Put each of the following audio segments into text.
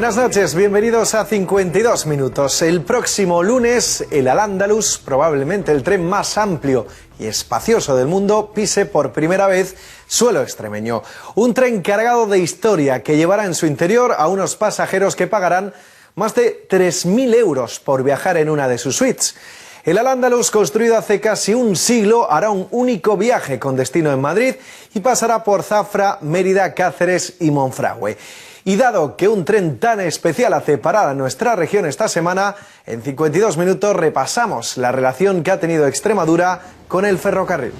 Buenas noches, bienvenidos a 52 minutos. El próximo lunes, el Al-Ándalus, probablemente el tren más amplio y espacioso del mundo, pise por primera vez suelo extremeño. Un tren cargado de historia que llevará en su interior a unos pasajeros que pagarán más de 3.000 euros por viajar en una de sus suites. El Al-Ándalus, construido hace casi un siglo, hará un único viaje con destino en Madrid y pasará por Zafra, Mérida, Cáceres y Monfragüe. Y dado que un tren tan especial hace parar a nuestra región esta semana, en 52 minutos repasamos la relación que ha tenido Extremadura con el ferrocarril.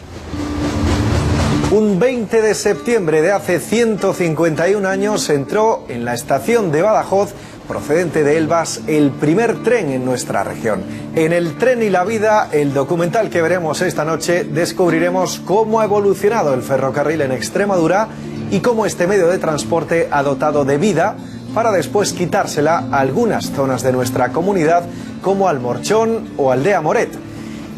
Un 20 de septiembre de hace 151 años entró en la estación de Badajoz, procedente de Elvas, el primer tren en nuestra región. En El tren y la vida, el documental que veremos esta noche, descubriremos cómo ha evolucionado el ferrocarril en Extremadura y cómo este medio de transporte ha dotado de vida para después quitársela a algunas zonas de nuestra comunidad como Almorchón o Aldea Moret.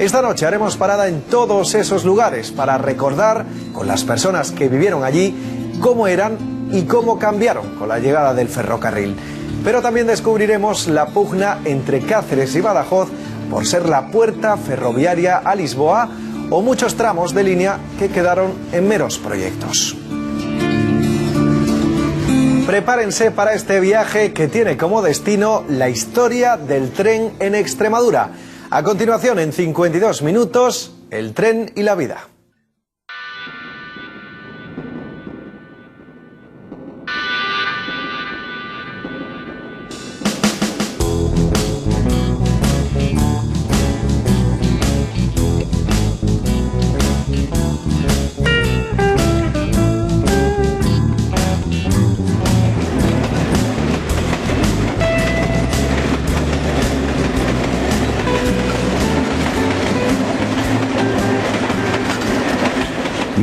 Esta noche haremos parada en todos esos lugares para recordar con las personas que vivieron allí cómo eran y cómo cambiaron con la llegada del ferrocarril. Pero también descubriremos la pugna entre Cáceres y Badajoz por ser la puerta ferroviaria a Lisboa o muchos tramos de línea que quedaron en meros proyectos. Prepárense para este viaje que tiene como destino la historia del tren en Extremadura. A continuación, en 52 minutos, el tren y la vida.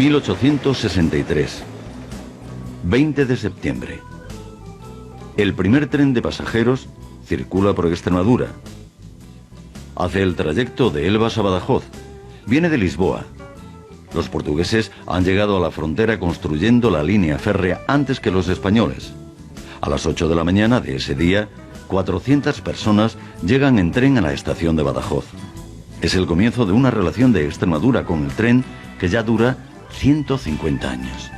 ...1863... 20 de septiembre... El primer tren de pasajeros circula por Extremadura. Hace el trayecto de Elvas a Badajoz. Viene de Lisboa. Los portugueses han llegado a la frontera construyendo la línea férrea antes que los españoles. A las 8 de la mañana de ese día, 400 personas llegan en tren a la estación de Badajoz. Es el comienzo de una relación de Extremadura con el tren que ya dura 150 años.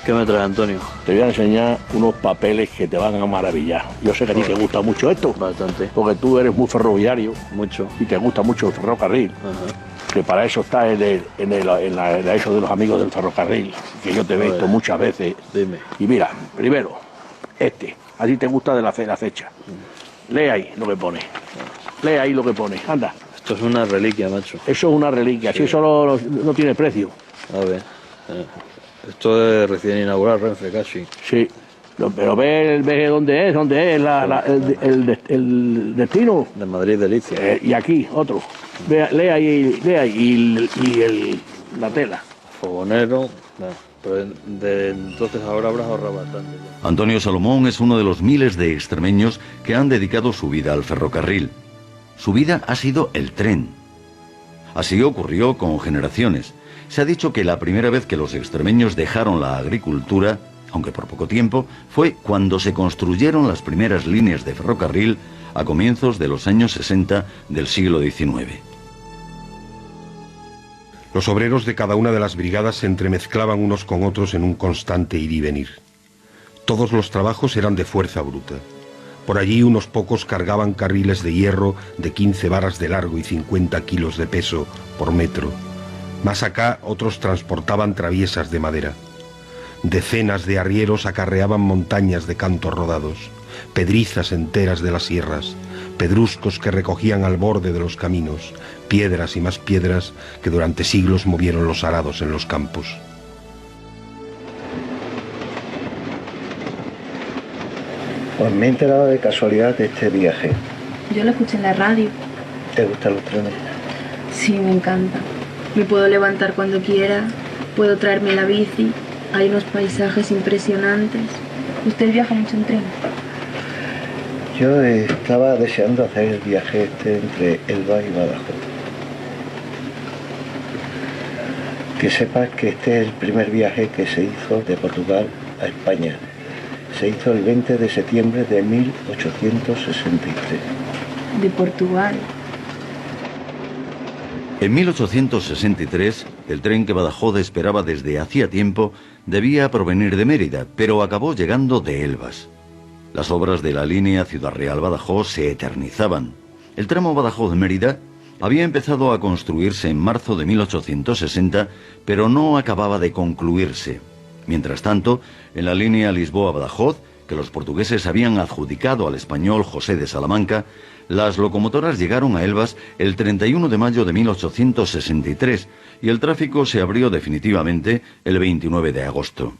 ¿Qué me trae, Antonio? Te voy a enseñar unos papeles que te van a maravillar. Yo sé que a ti te gusta mucho esto. Bastante. Porque tú eres muy ferroviario. Mucho. Y te gusta mucho el ferrocarril. Ajá. Que para eso está en eso de los amigos del ferrocarril. Que yo te he visto muchas veces. Dime. Y mira, primero, a ti te gusta de la fecha. Lee ahí lo que pone. Lee ahí lo que pone. Anda. Esto es una reliquia, macho. Eso es una reliquia. Sí. Si eso no tiene precio. A ver. Esto es recién inaugurado, Renfe, casi. Sí, pero ve dónde es el destino. De Madrid, Delicia. Y aquí, otro. Lee ahí la tela. Fogonero. Pero de entonces ahora habrás ahorrado bastante. Antonio Salomón es uno de los miles de extremeños que han dedicado su vida al ferrocarril. Su vida ha sido el tren. Así ocurrió con generaciones. Se ha dicho que la primera vez que los extremeños dejaron la agricultura, aunque por poco tiempo, fue cuando se construyeron las primeras líneas de ferrocarril a comienzos de los años 60 del siglo XIX. Los obreros de cada una de las brigadas se entremezclaban unos con otros en un constante ir y venir. Todos los trabajos eran de fuerza bruta. Por allí unos pocos cargaban carriles de hierro de 15 varas de largo y 50 kilos de peso por metro. Más acá, otros transportaban traviesas de madera. Decenas de arrieros acarreaban montañas de cantos rodados, pedrizas enteras de las sierras, pedruscos que recogían al borde de los caminos, piedras y más piedras que durante siglos movieron los arados en los campos. Pues me he enterado de casualidad de este viaje. Yo lo escuché en la radio. ¿Te gustan los trenes? Sí, me encanta. Me puedo levantar cuando quiera, puedo traerme la bici, hay unos paisajes impresionantes. ¿Usted viaja mucho en tren? Yo estaba deseando hacer el viaje entre Elvas y Badajoz. Que sepas que este es el primer viaje que se hizo de Portugal a España. Se hizo el 20 de septiembre de 1863. De Portugal. En 1863, el tren que Badajoz esperaba desde hacía tiempo debía provenir de Mérida, pero acabó llegando de Elvas. Las obras de la línea Ciudad Real-Badajoz se eternizaban. El tramo Badajoz-Mérida había empezado a construirse en marzo de 1860, pero no acababa de concluirse. Mientras tanto, en la línea Lisboa-Badajoz, que los portugueses habían adjudicado al español José de Salamanca, las locomotoras llegaron a Elvas el 31 de mayo de 1863 y el tráfico se abrió definitivamente el 29 de agosto.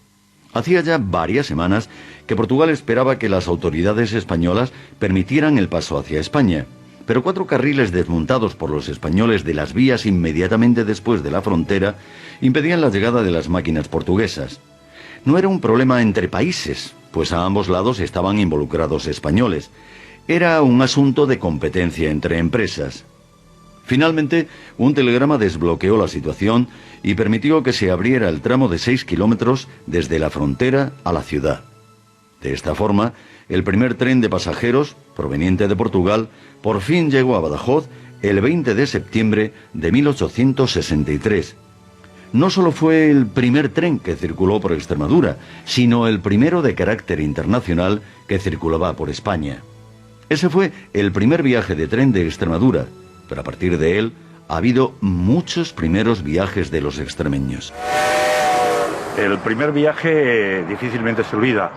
Hacía ya varias semanas que Portugal esperaba que las autoridades españolas permitieran el paso hacia España, pero 4 carriles desmontados por los españoles de las vías inmediatamente después de la frontera impedían la llegada de las máquinas portuguesas. No era un problema entre países, pues a ambos lados estaban involucrados españoles. Era un asunto de competencia entre empresas. Finalmente, un telegrama desbloqueó la situación y permitió que se abriera el tramo de 6 kilómetros desde la frontera a la ciudad. De esta forma, el primer tren de pasajeros, proveniente de Portugal, por fin llegó a Badajoz el 20 de septiembre de 1863. No solo fue el primer tren que circuló por Extremadura, sino el primero de carácter internacional que circulaba por España. Ese fue el primer viaje de tren de Extremadura, pero a partir de él ha habido muchos primeros viajes de los extremeños. El primer viaje difícilmente se olvida.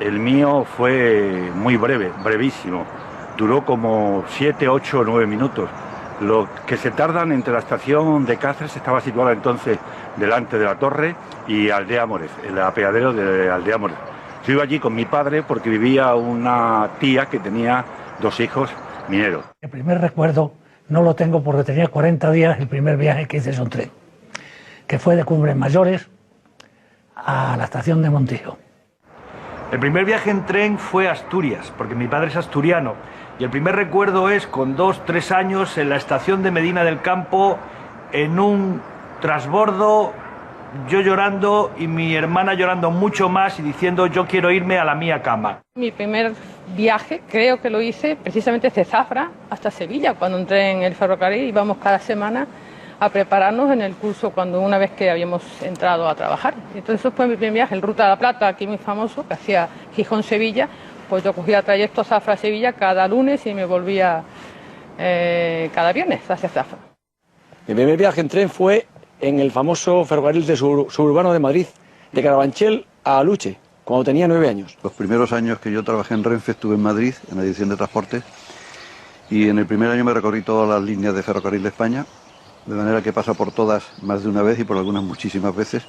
El mío fue muy breve, brevísimo. Duró como 7, 8 o 9 minutos. Lo que se tardan entre la estación de Cáceres, estaba situada entonces delante de la torre, y Aldea Mórez, el apeadero de Aldea Mórez. Yo iba allí con mi padre porque vivía una tía que tenía 2 hijos mineros. El primer recuerdo no lo tengo porque tenía 40 días el primer viaje que hice en tren, que fue de Cumbres Mayores a la estación de Montijo. El primer viaje en tren fue a Asturias, porque mi padre es asturiano. Y el primer recuerdo es con 2, 3 años en la estación de Medina del Campo, en un transbordo, yo llorando y mi hermana llorando mucho más y diciendo yo quiero irme a la mía cama. Mi primer viaje creo que lo hice precisamente desde Zafra hasta Sevilla. Cuando entré en el ferrocarril íbamos cada semana a prepararnos en el curso cuando una vez que habíamos entrado a trabajar. Entonces eso fue mi primer viaje, el Ruta de la Plata, aquí muy famoso, que hacía Gijón-Sevilla. Pues yo cogía trayecto Zafra-Sevilla cada lunes y me volvía cada viernes hacia Zafra. Mi primer viaje en tren fue en el famoso ferrocarril suburbano de Madrid, de Carabanchel a Aluche, cuando tenía 9 años. Los primeros años que yo trabajé en Renfe estuve en Madrid, en la dirección de transporte, y en el primer año me recorrí todas las líneas de ferrocarril de España, de manera que he pasado por todas más de una vez y por algunas muchísimas veces.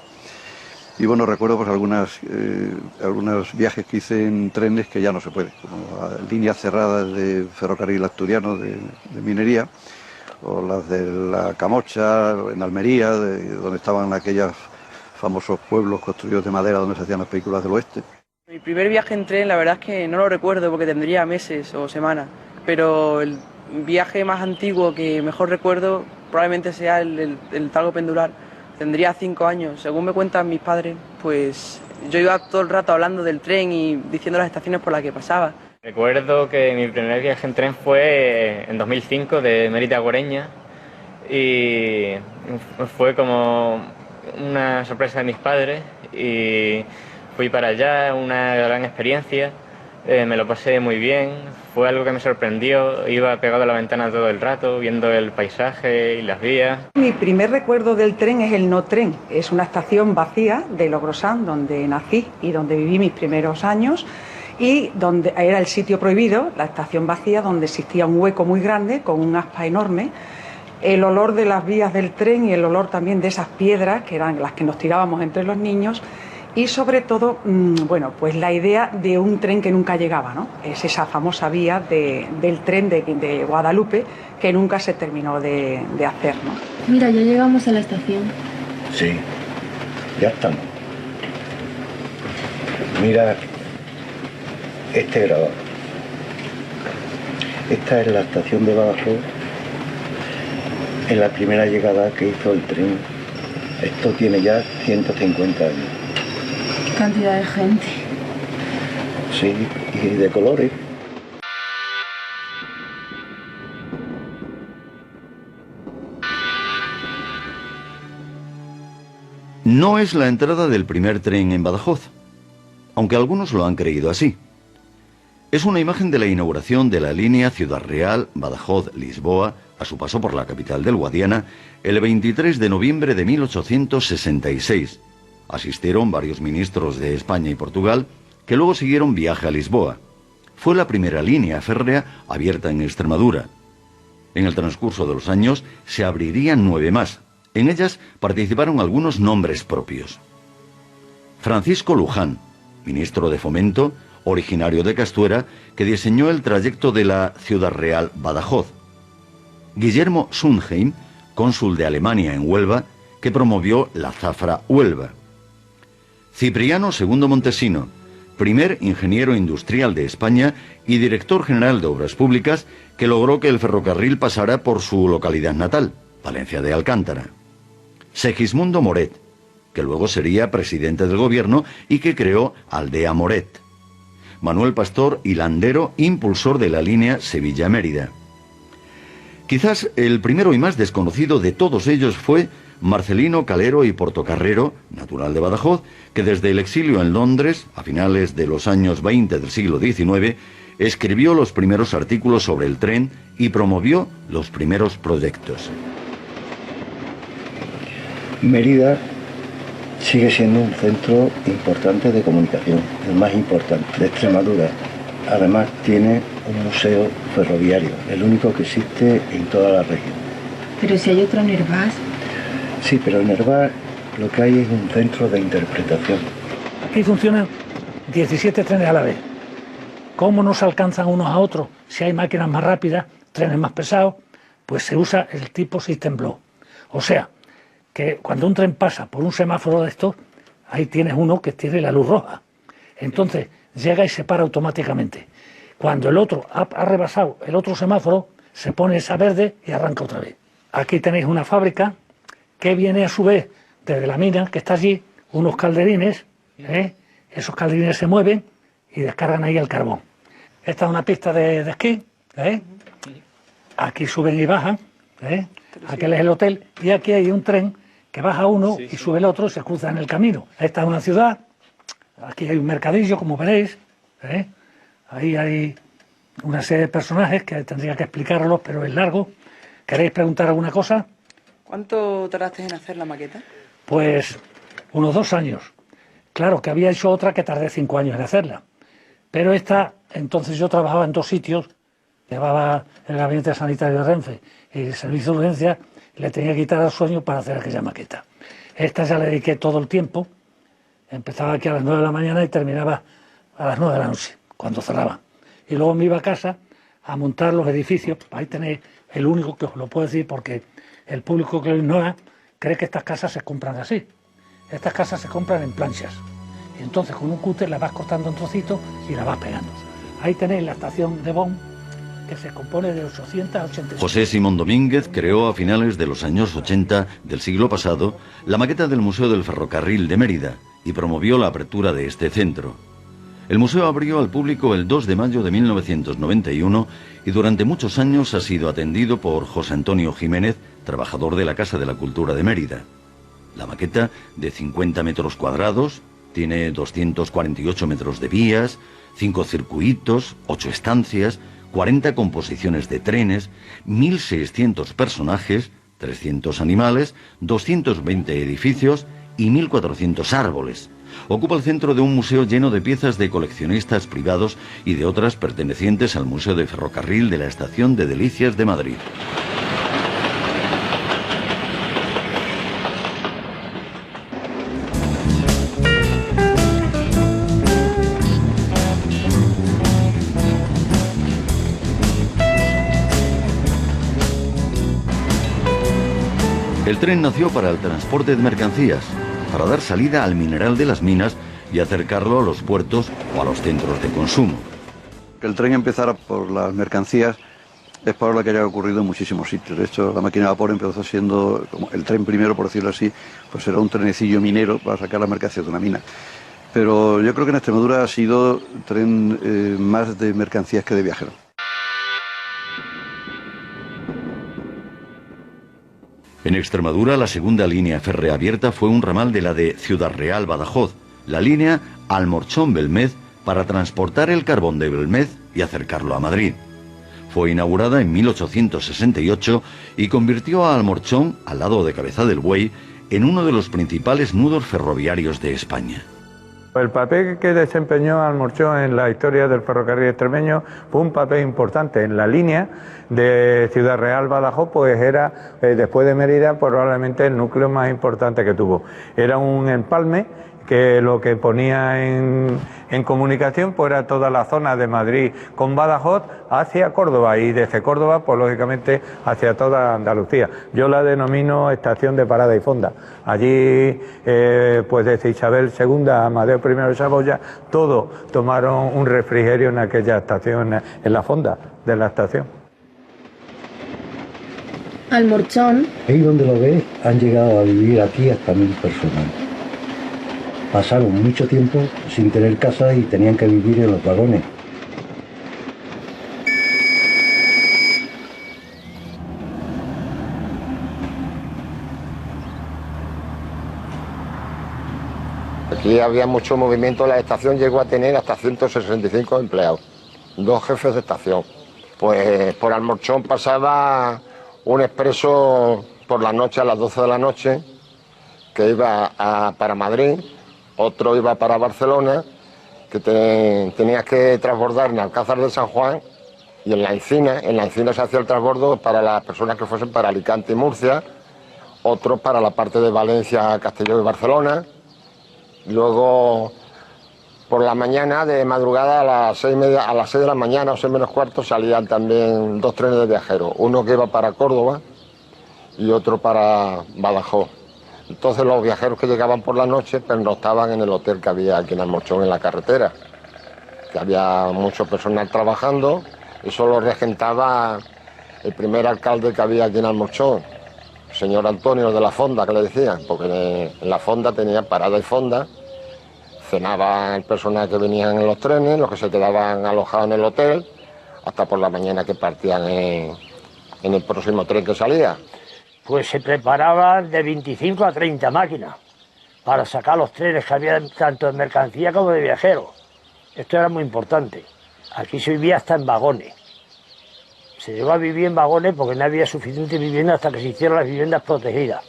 Y bueno, recuerdo pues algunos viajes que hice en trenes que ya no se puede, como líneas cerradas de ferrocarril asturiano de minería, o las de la Camocha en Almería, donde estaban aquellos famosos pueblos construidos de madera donde se hacían las películas del oeste. Mi primer viaje en tren la verdad es que no lo recuerdo porque tendría meses o semanas, pero el viaje más antiguo que mejor recuerdo probablemente sea el Talgo Pendular. Tendría 5 años. Según me cuentan mis padres, pues yo iba todo el rato hablando del tren y diciendo las estaciones por las que pasaba. Recuerdo que mi primer viaje en tren fue en 2005 de Mérida a Goreña y fue como una sorpresa de mis padres y fui para allá, una gran experiencia, me lo pasé muy bien, fue algo que me sorprendió, iba pegado a la ventana todo el rato viendo el paisaje y las vías. Mi primer recuerdo del tren es el no tren, es una estación vacía de Logrosán donde nací y donde viví mis primeros años y donde era el sitio prohibido, la estación vacía donde existía un hueco muy grande con un aspa enorme. El olor de las vías del tren y el olor también de esas piedras que eran las que nos tirábamos entre los niños y sobre todo, bueno, pues la idea de un tren que nunca llegaba, ¿no? Es esa famosa vía del tren de Guadalupe que nunca se terminó de hacer, ¿no? Mira, ya llegamos a la estación. Sí, ya estamos. Mira este grabado. Esta es la estación de Badajoz, en la primera llegada que hizo el tren. Esto tiene ya 150 años. Qué cantidad de gente. Sí, y de colores. No es la entrada del primer tren en Badajoz, aunque algunos lo han creído así. Es una imagen de la inauguración de la línea Ciudad Real-Badajoz-Lisboa a su paso por la capital del Guadiana el 23 de noviembre de 1866. Asistieron varios ministros de España y Portugal que luego siguieron viaje a Lisboa. Fue la primera línea férrea abierta en Extremadura. En el transcurso de los años se abrirían 9 más. En ellas participaron algunos nombres propios. Francisco Luján, ministro de Fomento, originario de Castuera, que diseñó el trayecto de la Ciudad Real Badajoz. Guillermo Sundheim, cónsul de Alemania en Huelva, que promovió la Zafra Huelva. Cipriano II Montesino, primer ingeniero industrial de España y director general de Obras Públicas, que logró que el ferrocarril pasara por su localidad natal, Valencia de Alcántara. Segismundo Moret, que luego sería presidente del gobierno y que creó Aldea Moret. Manuel Pastor Hilandero, impulsor de la línea Sevilla-Mérida. Quizás el primero y más desconocido de todos ellos fue Marcelino Calero y Portocarrero, natural de Badajoz, que desde el exilio en Londres, a finales de los años 20 del siglo XIX, escribió los primeros artículos sobre el tren y promovió los primeros proyectos. Mérida sigue siendo un centro importante de comunicación, el más importante de Extremadura. Además tiene un museo ferroviario, el único que existe en toda la región. Pero si hay otro en Hervás. Sí, pero en Hervás lo que hay es un centro de interpretación. Aquí funcionan 17 trenes a la vez. ¿Cómo no se alcanzan unos a otros? Si hay máquinas más rápidas, trenes más pesados, pues se usa el tipo System Block. O sea, que cuando un tren pasa por un semáforo de estos, ahí tienes uno que tiene la luz roja. Entonces llega y se para automáticamente. Cuando el otro ha rebasado el otro semáforo, se pone esa verde y arranca otra vez. Aquí tenéis una fábrica que viene a su vez desde la mina que está allí, unos calderines, esos calderines se mueven y descargan ahí el carbón. Esta es una pista de esquí, aquí suben y bajan, aquel es el hotel, y aquí hay un tren que baja uno y sube el otro y se cruza en el camino. Esta es una ciudad, aquí hay un mercadillo, como veréis, ahí hay una serie de personajes que tendría que explicarlos, pero es largo. ¿Queréis preguntar alguna cosa? ¿Cuánto tardaste en hacer la maqueta? Pues unos 2 años. Claro que había hecho otra que tardé 5 años en hacerla. Pero esta, entonces yo trabajaba en 2 sitios, llevaba el gabinete sanitario de Renfe y el servicio de urgencia, le tenía que quitar el sueño para hacer aquella maqueta. Esta ya le dediqué todo el tiempo, empezaba aquí a las 9 de la mañana y terminaba a las 9 de la noche, cuando cerraban. Y luego me iba a casa a montar los edificios. Ahí tenéis el único que os lo puedo decir, porque el público que lo ignora cree que estas casas se compran así. Estas casas se compran en planchas. Y entonces con un cúter las vas cortando en trocitos y las vas pegando. Ahí tenéis la estación de Bonn, que se compone de 880... José Simón Domínguez creó a finales de los años 80 del siglo pasado la maqueta del Museo del Ferrocarril de Mérida y promovió la apertura de este centro. El museo abrió al público el 2 de mayo de 1991 y durante muchos años ha sido atendido por José Antonio Jiménez, trabajador de la Casa de la Cultura de Mérida. La maqueta, de 50 metros cuadrados, tiene 248 metros de vías, 5 circuitos, 8 estancias, 40 composiciones de trenes, 1.600 personajes, 300 animales, 220 edificios y 1.400 árboles. Ocupa el centro de un museo lleno de piezas de coleccionistas privados y de otras pertenecientes al Museo de Ferrocarril de la Estación de Delicias de Madrid. El tren nació para el transporte de mercancías, para dar salida al mineral de las minas y acercarlo a los puertos o a los centros de consumo. Que el tren empezara por las mercancías es probable que haya ocurrido en muchísimos sitios. De hecho, la máquina de vapor empezó siendo, como el tren primero, por decirlo así, pues era un trenecillo minero para sacar la mercancía de una mina. Pero yo creo que en Extremadura ha sido tren más de mercancías que de viajeros. En Extremadura, la segunda línea férrea abierta fue un ramal de la de Ciudad Real Badajoz, la línea Almorchón-Belmez, para transportar el carbón de Belmez y acercarlo a Madrid. Fue inaugurada en 1868 y convirtió a Almorchón, al lado de Cabeza del Buey, en uno de los principales nudos ferroviarios de España. El papel que desempeñó Almorchón en la historia del ferrocarril extremeño fue un papel importante. En la línea de Ciudad Real Badajoz, pues era, después de Mérida, probablemente el núcleo más importante que tuvo. Era un empalme que lo que ponía en comunicación pues era toda la zona de Madrid con Badajoz hacia Córdoba, y desde Córdoba pues lógicamente hacia toda Andalucía. Yo la denomino estación de parada y fonda. Allí pues desde Isabel II a Amadeo I de Saboya todos tomaron un refrigerio en aquella estación, en la fonda de la estación. Almorchón. Ahí donde lo ves han llegado a vivir aquí hasta 1000 personas. Pasaron mucho tiempo sin tener casa y tenían que vivir en los vagones. Aquí había mucho movimiento, la estación llegó a tener hasta 165 empleados, 2 jefes de estación. Pues por Almorchón pasaba un expreso por la noche a las 12 de la noche que iba para Madrid, otro iba para Barcelona, que tenías que transbordar en Alcázar de San Juan, y en la Encina se hacía el transbordo para las personas que fuesen para Alicante y Murcia, otro para la parte de Valencia, Castelló y Barcelona. Luego por la mañana, de madrugada, a las 6 de la mañana o 6 menos cuarto, salían también 2 trenes de viajeros, uno que iba para Córdoba y otro para Badajoz. Entonces los viajeros que llegaban por la noche pernoctaban en el hotel que había aquí en Almorchón, en la carretera, que había mucho personal trabajando. Eso lo regentaba el primer alcalde que había aquí en Almorchón, el señor Antonio de la Fonda, que le decían, porque en la Fonda tenía parada y fonda, cenaba el personal que venían en los trenes, los que se quedaban alojados en el hotel, hasta por la mañana que partían en el próximo tren que salía. Pues se preparaban de 25 a 30 máquinas para sacar los trenes que había tanto de mercancía como de viajeros. Esto era muy importante. Aquí se vivía hasta en vagones. Se llegó a vivir en vagones porque no había suficiente vivienda hasta que se hicieron las viviendas protegidas.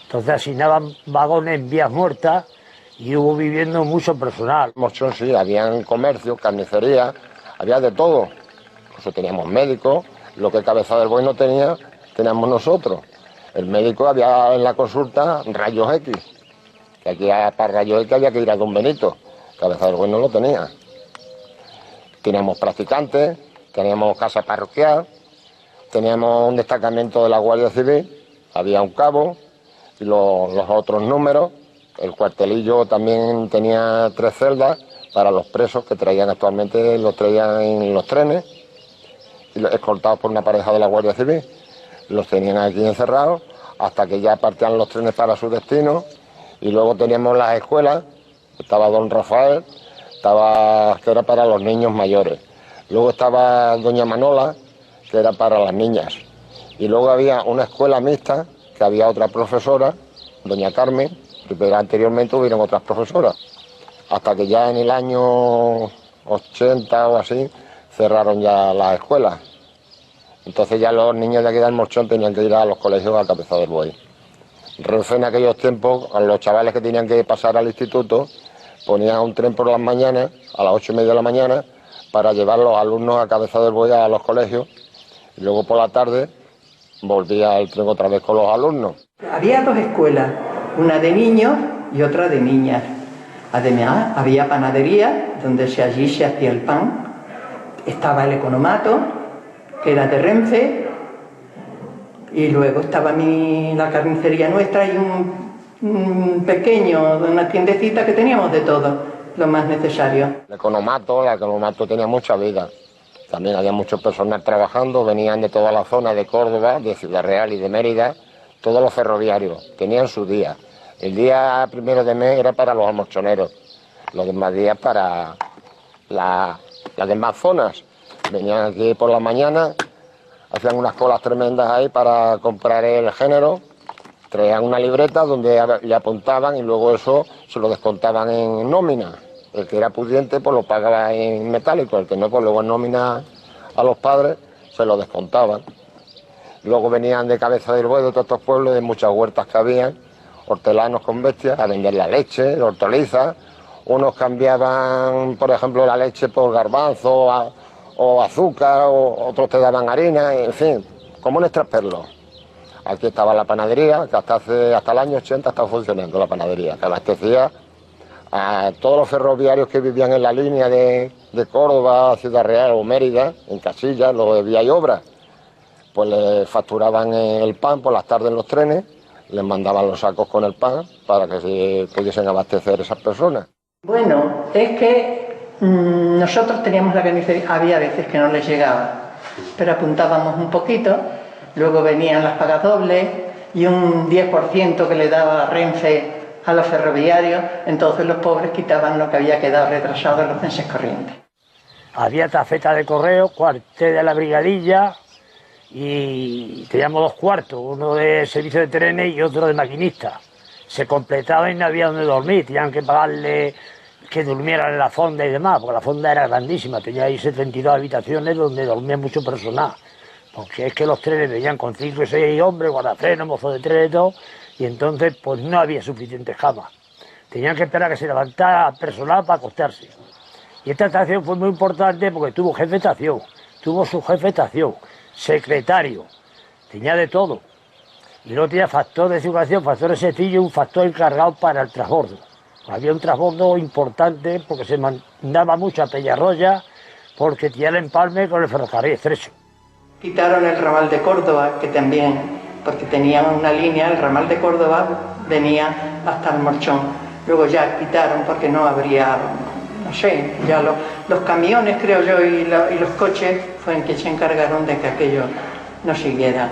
Entonces asignaban vagones en vías muertas y hubo viviendo mucho personal. En Almorchón sí, habían comercio, carnicería, había de todo. Incluso teníamos médicos, lo que Cabeza del Buey no tenía, teníamos nosotros. El médico había en la consulta rayos X, que aquí para rayos X había que ir a Don Benito. Cabeza del Buey no lo tenía. Teníamos practicantes, teníamos casa parroquial, teníamos un destacamento de la Guardia Civil, había un cabo y los otros números. El cuartelillo también tenía 3 celdas para los presos que traían actualmente, los traían en los trenes, y escoltados por una pareja de la Guardia Civil. Los tenían aquí encerrados hasta que ya partían los trenes para su destino. Y luego teníamos las escuelas, estaba Don Rafael, que era para los niños mayores. Luego estaba Doña Manola, que era para las niñas. Y luego había una escuela mixta, que había otra profesora, Doña Carmen, pero anteriormente hubieron otras profesoras. Hasta que ya en el año 80 o así cerraron ya las escuelas. Entonces ya los niños de aquí de Almorchón tenían que ir a los colegios a Cabeza del Buey. Renfe en aquellos tiempos, a los chavales que tenían que pasar al instituto, ponían un tren por las mañanas, a las 8:30 de la mañana, para llevar los alumnos a Cabeza del Buey a los colegios, y luego por la tarde volvía el tren otra vez con los alumnos. Había 2 escuelas, una de niños y otra de niñas. Además, había panadería, donde allí se hacía el pan. Estaba el economato, que era de Renfe, y luego estaba la carnicería nuestra y un pequeño, una tiendecita que teníamos de todo, lo más necesario. El economato tenía mucha vida. También había mucho personal trabajando, venían de toda la zona de Córdoba, de Ciudad Real y de Mérida, todos los ferroviarios, tenían su día. El día 1 de mes era para los almorchoneros, los demás días para las demás zonas. Venían aquí por la mañana, hacían unas colas tremendas ahí para comprar el género, traían una libreta donde le apuntaban y luego eso se lo descontaban en nómina. El que era pudiente pues lo pagaba en metálico, el que no pues luego en nómina a los padres se lo descontaban. Luego venían de Cabeza del Buey, de todos estos pueblos, de muchas huertas que habían, hortelanos con bestias, a vender la leche, hortalizas. Unos cambiaban, por ejemplo, la leche por garbanzo o azúcar, o otros te daban harina, en fin, como un extraperlo. Aquí estaba la panadería, que hasta el año 80 estaba funcionando la panadería, que abastecía a todos los ferroviarios que vivían en la línea de Córdoba, Ciudad Real o Mérida, en Casillas, luego de Vía y Obra. Pues les facturaban el pan por las tardes en los trenes, les mandaban los sacos con el pan para que se pudiesen abastecer esas personas. Bueno, es que nosotros teníamos la carnicería, había veces que no les llegaba, pero apuntábamos un poquito, luego venían las pagadobles y un 10% que le daba Renfe a los ferroviarios, entonces los pobres quitaban lo que había quedado retrasado en los meses corrientes. Había tafeta de correo, cuartel de la brigadilla y teníamos 2 cuartos, uno de servicio de trenes y otro de maquinista. Se completaba y no había donde dormir, tenían que pagarle que durmieran en la fonda y demás, porque la fonda era grandísima, tenía ahí 72 habitaciones donde dormía mucho personal, porque es que los trenes venían con 5 o 6 hombres, guardafrenos, mozos de tren y todo, y entonces pues no había suficientes camas. Tenían que esperar a que se levantara personal para acostarse. Y esta estación fue muy importante porque tuvo jefe de estación, tuvo su jefe de estación, secretario, tenía de todo. Y luego tenía factor de circulación, factor de sencillo y un factor encargado para el transbordo. Había un transbordo importante porque se mandaba mucho a Peñarroya porque tenía el empalme con el ferrocarril estrecho. Quitaron el ramal de Córdoba, que también, porque tenían una línea, el ramal de Córdoba venía hasta el Morchón. Luego ya quitaron porque no habría, no sé, ya los camiones, creo yo, y los coches fueron quienes se encargaron de que aquello no siguiera.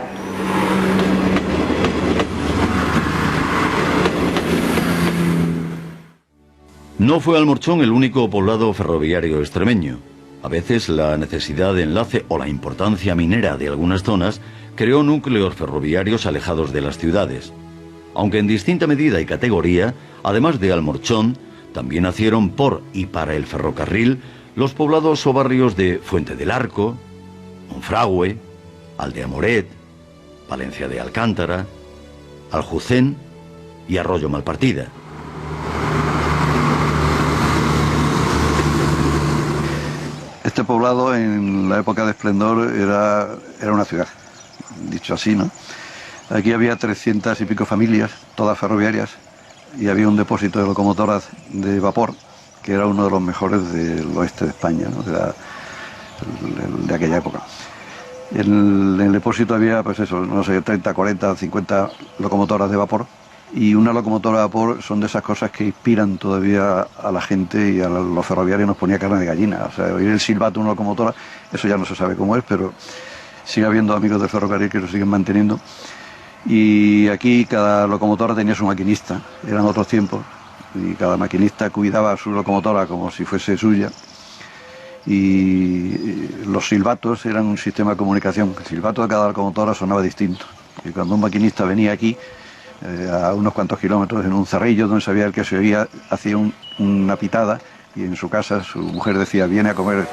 No fue Almorchón el único poblado ferroviario extremeño. A veces la necesidad de enlace o la importancia minera de algunas zonas creó núcleos ferroviarios alejados de las ciudades. Aunque en distinta medida y categoría, además de Almorchón, también nacieron por y para el ferrocarril los poblados o barrios de Fuente del Arco, Monfragüe, Aldeamoret, Valencia de Alcántara, Aljucén y Arroyo Malpartida. Este poblado en la época de esplendor era una ciudad, dicho así, ¿no? Aquí había 300 y pico familias, todas ferroviarias, y había un depósito de locomotoras de vapor, que era uno de los mejores del oeste de España, ¿no? De aquella época. En el depósito había, pues eso, no sé, 30, 40, 50 locomotoras de vapor, y una locomotora de vapor son de esas cosas que inspiran todavía a la gente, y a los ferroviarios nos ponía carne de gallina. O sea, oír el silbato de una locomotora, eso ya no se sabe cómo es, pero sigue habiendo amigos del ferrocarril que lo siguen manteniendo. Y aquí cada locomotora tenía su maquinista, eran otros tiempos, y cada maquinista cuidaba su locomotora como si fuese suya. Y los silbatos eran un sistema de comunicación. El silbato de cada locomotora sonaba distinto. Y cuando un maquinista venía aquí, a unos cuantos kilómetros, en un cerrillo donde sabía el que se oía, hacía una pitada, y en su casa su mujer decía: viene a comer.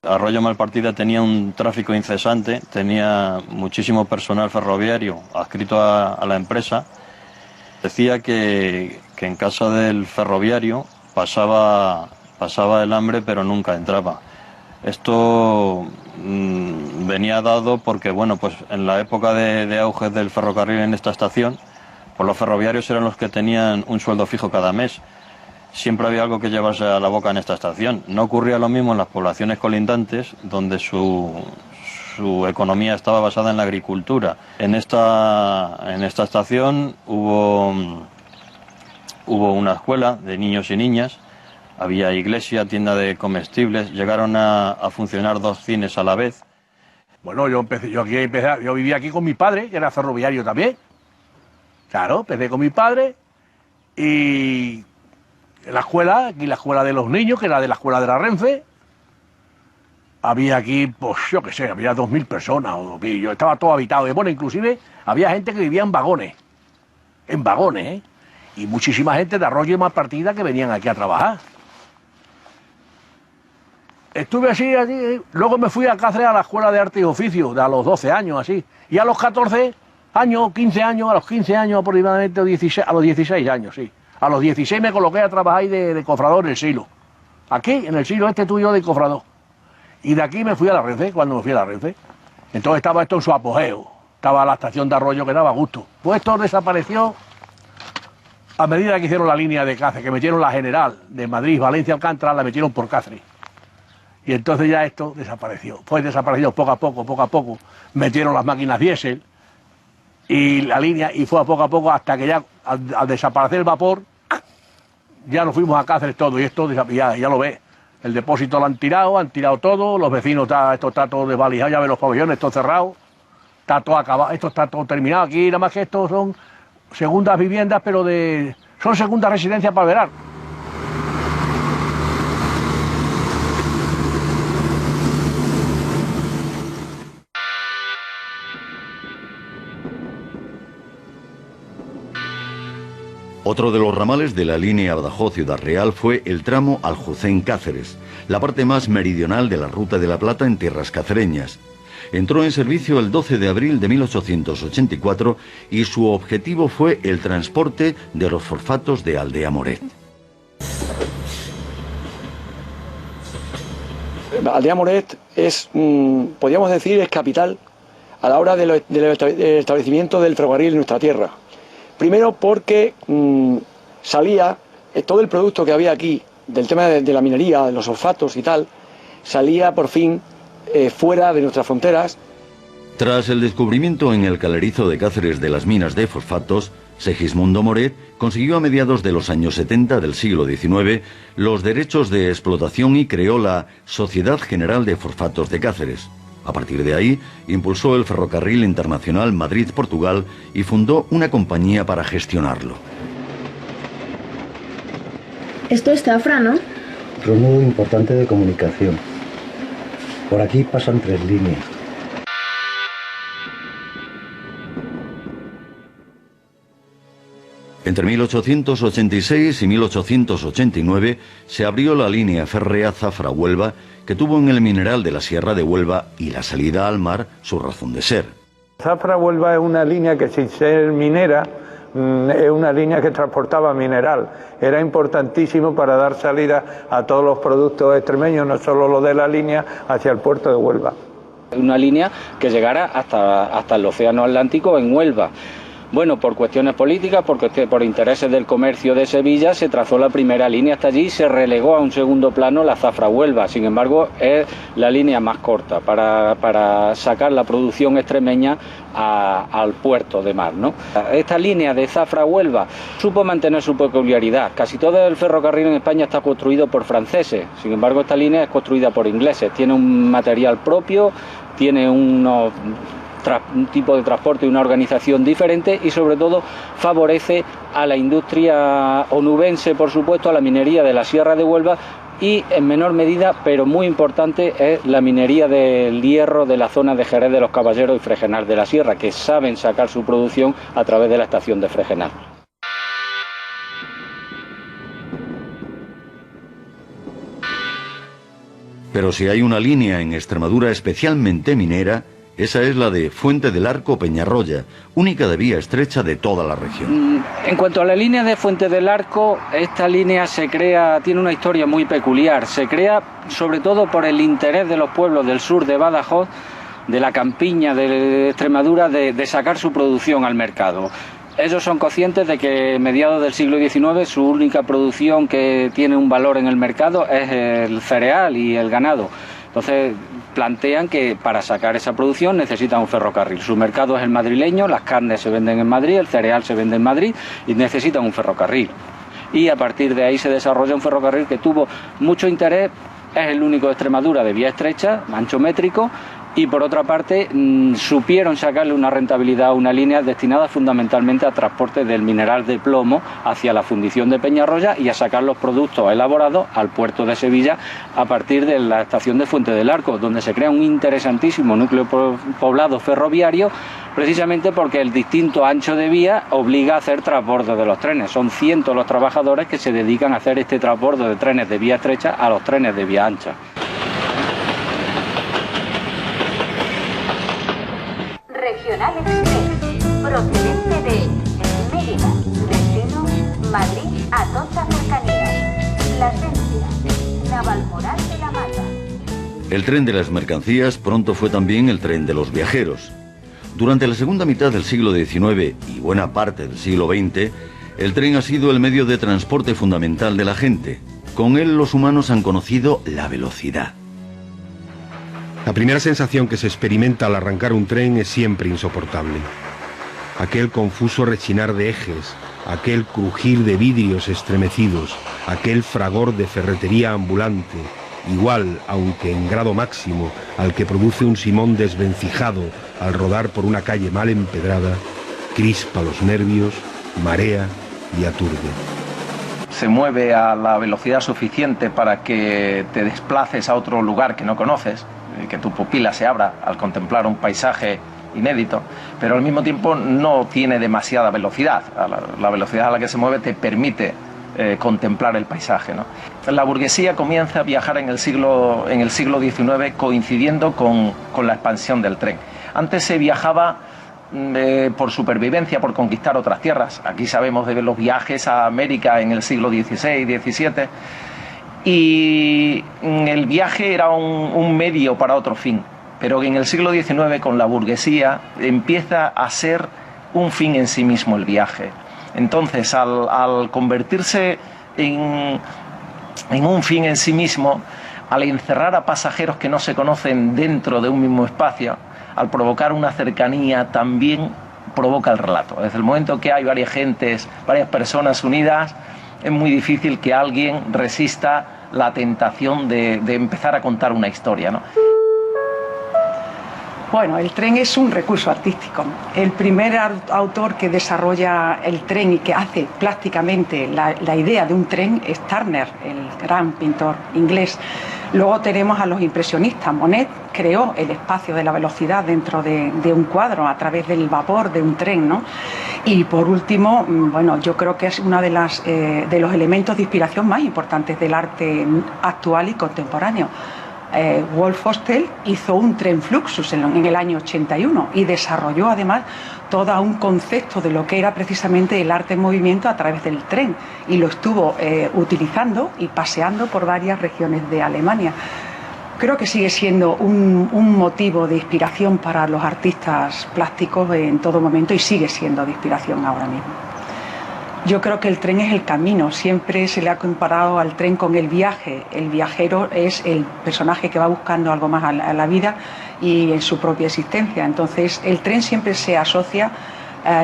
Arroyo Malpartida tenía un tráfico incesante, tenía muchísimo personal ferroviario adscrito a la empresa. Decía que en casa del ferroviario pasaba el hambre, pero nunca entraba. Esto venía dado porque, bueno, pues en la época de auge del ferrocarril en esta estación, pues los ferroviarios eran los que tenían un sueldo fijo cada mes. Siempre había algo que llevarse a la boca en esta estación. No ocurría lo mismo en las poblaciones colindantes, donde su economía estaba basada en la agricultura. En esta estación hubo una escuela de niños y niñas, había iglesia, tienda de comestibles, llegaron a funcionar 2 cines a la vez. Bueno, yo vivía aquí con mi padre, que era ferroviario también. Claro, empecé con mi padre Y la escuela, aquí la escuela de los niños, que era de la escuela de la Renfe, había aquí, pues yo qué sé, había 2.000 personas, o 2.000, yo estaba todo habitado. Y bueno, inclusive había gente que vivía en vagones, ¿eh? Y muchísima gente de Arroyo y Malpartida que venían aquí a trabajar. Estuve así, luego me fui a Cáceres a la Escuela de Arte y Oficio, a los 12 años, así. Y a los 14 años, 15 años, a los 15 años aproximadamente, a los 16 años, sí. A los 16 me coloqué a trabajar ahí de cofrador en el silo. Aquí, en el silo este tuyo de cofrador. Y de aquí me fui a la Renfe, cuando me fui a la Renfe. Entonces estaba esto en su apogeo. Estaba la estación de Arroyo que daba gusto. Pues esto desapareció a medida que hicieron la línea de Cáceres, que metieron la General de Madrid, Valencia, Alcántara, la metieron por Cáceres. Y entonces ya esto desapareció. Fue desapareciendo poco a poco. Metieron las máquinas diésel y la línea, y fue a poco hasta que ya, al desaparecer el vapor, ya nos fuimos a Cáceres todo. Y esto ya lo ves. El depósito lo han tirado todo. Los vecinos, esto está todo desvalijado. Ya ven los pabellones, todo cerrado. Está todo acabado. Esto está todo terminado. Aquí nada más que esto son segundas viviendas, pero son segundas residencias para verano. Otro de los ramales de la línea Badajoz-Ciudad Real fue el tramo Aljucén-Cáceres, la parte más meridional de la Ruta de la Plata en tierras cacereñas. Entró en servicio el 12 de abril de 1884 y su objetivo fue el transporte de los fosfatos de Aldea Moret. Aldea Moret es, podríamos decir, es capital a la hora del establecimiento del ferrocarril en nuestra tierra. Primero porque salía todo el producto que había aquí, del tema de la minería, de los fosfatos y tal, salía por fin fuera de nuestras fronteras. Tras el descubrimiento en el Calerizo de Cáceres de las minas de fosfatos, Segismundo Moret consiguió a mediados de los años 70 del siglo XIX los derechos de explotación y creó la Sociedad General de Fosfatos de Cáceres. A partir de ahí, impulsó el ferrocarril internacional Madrid-Portugal y fundó una compañía para gestionarlo. Esto es Zafra, ¿no? Otro nudo importante de comunicación. Por aquí pasan 3 líneas. Entre 1886 y 1889 se abrió la línea férrea Zafra-Huelva, que tuvo en el mineral de la Sierra de Huelva y la salida al mar su razón de ser. Zafra-Huelva es una línea que, sin ser minera, es una línea que transportaba mineral. Era importantísimo para dar salida a todos los productos extremeños, no solo los de la línea, hacia el puerto de Huelva. Una línea que llegara hasta el océano Atlántico en Huelva. Bueno, por cuestiones políticas, por intereses del comercio de Sevilla, se trazó la primera línea hasta allí y se relegó a un segundo plano la Zafra-Huelva. Sin embargo, es la línea más corta para sacar la producción extremeña al puerto de mar, ¿no? Esta línea de Zafra-Huelva supo mantener su peculiaridad. Casi todo el ferrocarril en España está construido por franceses. Sin embargo, esta línea es construida por ingleses. Tiene un material propio, tiene un tipo de transporte y una organización diferente y sobre todo favorece a la industria onubense, por supuesto, a la minería de la Sierra de Huelva y en menor medida, pero muy importante, es la minería del hierro de la zona de Jerez de los Caballeros y Fregenal de la Sierra, que saben sacar su producción a través de la estación de Fregenal. Pero si hay una línea en Extremadura especialmente minera, esa es la de Fuente del Arco Peñarroya, única de vía estrecha de toda la región. En cuanto a la línea de Fuente del Arco, esta línea tiene una historia muy peculiar. Se crea sobre todo por el interés de los pueblos del sur de Badajoz, de la campiña de Extremadura, de sacar su producción al mercado. Ellos son conscientes de que a mediados del siglo XIX su única producción que tiene un valor en el mercado es el cereal y el ganado. Entonces plantean que para sacar esa producción necesitan un ferrocarril. Su mercado es el madrileño, las carnes se venden en Madrid, el cereal se vende en Madrid y necesitan un ferrocarril. Y a partir de ahí se desarrolla un ferrocarril que tuvo mucho interés, es el único de Extremadura de vía estrecha, ancho métrico, y por otra parte supieron sacarle una rentabilidad a una línea destinada fundamentalmente a transporte del mineral de plomo hacia la fundición de Peñarroya y a sacar los productos elaborados al puerto de Sevilla a partir de la estación de Fuente del Arco, donde se crea un interesantísimo núcleo poblado ferroviario, precisamente porque el distinto ancho de vía obliga a hacer transbordo de los trenes. Son cientos los trabajadores que se dedican a hacer este transbordo de trenes de vía estrecha a los trenes de vía ancha. Regional Express, procedente de Mérida, destino Madrid, Atocha Cercanías, Plasencia, Navalmoral de la Mata. El tren de las mercancías pronto fue también el tren de los viajeros. Durante la segunda mitad del siglo XIX y buena parte del siglo XX, el tren ha sido el medio de transporte fundamental de la gente. Con él los humanos han conocido la velocidad. La primera sensación que se experimenta al arrancar un tren es siempre insoportable. Aquel confuso rechinar de ejes, aquel crujir de vidrios estremecidos, aquel fragor de ferretería ambulante, igual, aunque en grado máximo, al que produce un Simón desvencijado al rodar por una calle mal empedrada, crispa los nervios, marea y aturde. Se mueve a la velocidad suficiente para que te desplaces a otro lugar que no conoces, que tu pupila se abra al contemplar un paisaje inédito, pero al mismo tiempo no tiene demasiada velocidad. La velocidad a la que se mueve te permite contemplar el paisaje, ¿no? La burguesía comienza a viajar en el siglo XIX coincidiendo con la expansión del tren. Antes se viajaba por supervivencia, por conquistar otras tierras. Aquí sabemos de los viajes a América en el siglo XVI, XVII, y el viaje era un medio para otro fin. Pero en el siglo XIX, con la burguesía, empieza a ser un fin en sí mismo el viaje. Entonces, al convertirse en un fin en sí mismo, al encerrar a pasajeros que no se conocen dentro de un mismo espacio, al provocar una cercanía, también provoca el relato. Desde el momento que hay varias gentes, varias personas unidas, es muy difícil que alguien resista la tentación de empezar a contar una historia, ¿no? Bueno, el tren es un recurso artístico. El primer autor que desarrolla el tren y que hace plásticamente la idea de un tren es Turner, el gran pintor inglés. Luego tenemos a los impresionistas. Monet creó el espacio de la velocidad dentro de un cuadro a través del vapor de un tren, ¿no? Y por último, bueno, yo creo que es uno de los elementos de inspiración más importantes del arte actual y contemporáneo. Wolf Hostel hizo un tren Fluxus en el año 81 y desarrolló además todo un concepto de lo que era precisamente el arte en movimiento a través del tren, y lo estuvo utilizando y paseando por varias regiones de Alemania. Creo que sigue siendo un motivo de inspiración para los artistas plásticos en todo momento, y sigue siendo de inspiración ahora mismo. Yo creo que el tren es el camino. Siempre se le ha comparado al tren con el viaje. El viajero es el personaje que va buscando algo más a la vida y en su propia existencia. Entonces, el tren siempre se asocia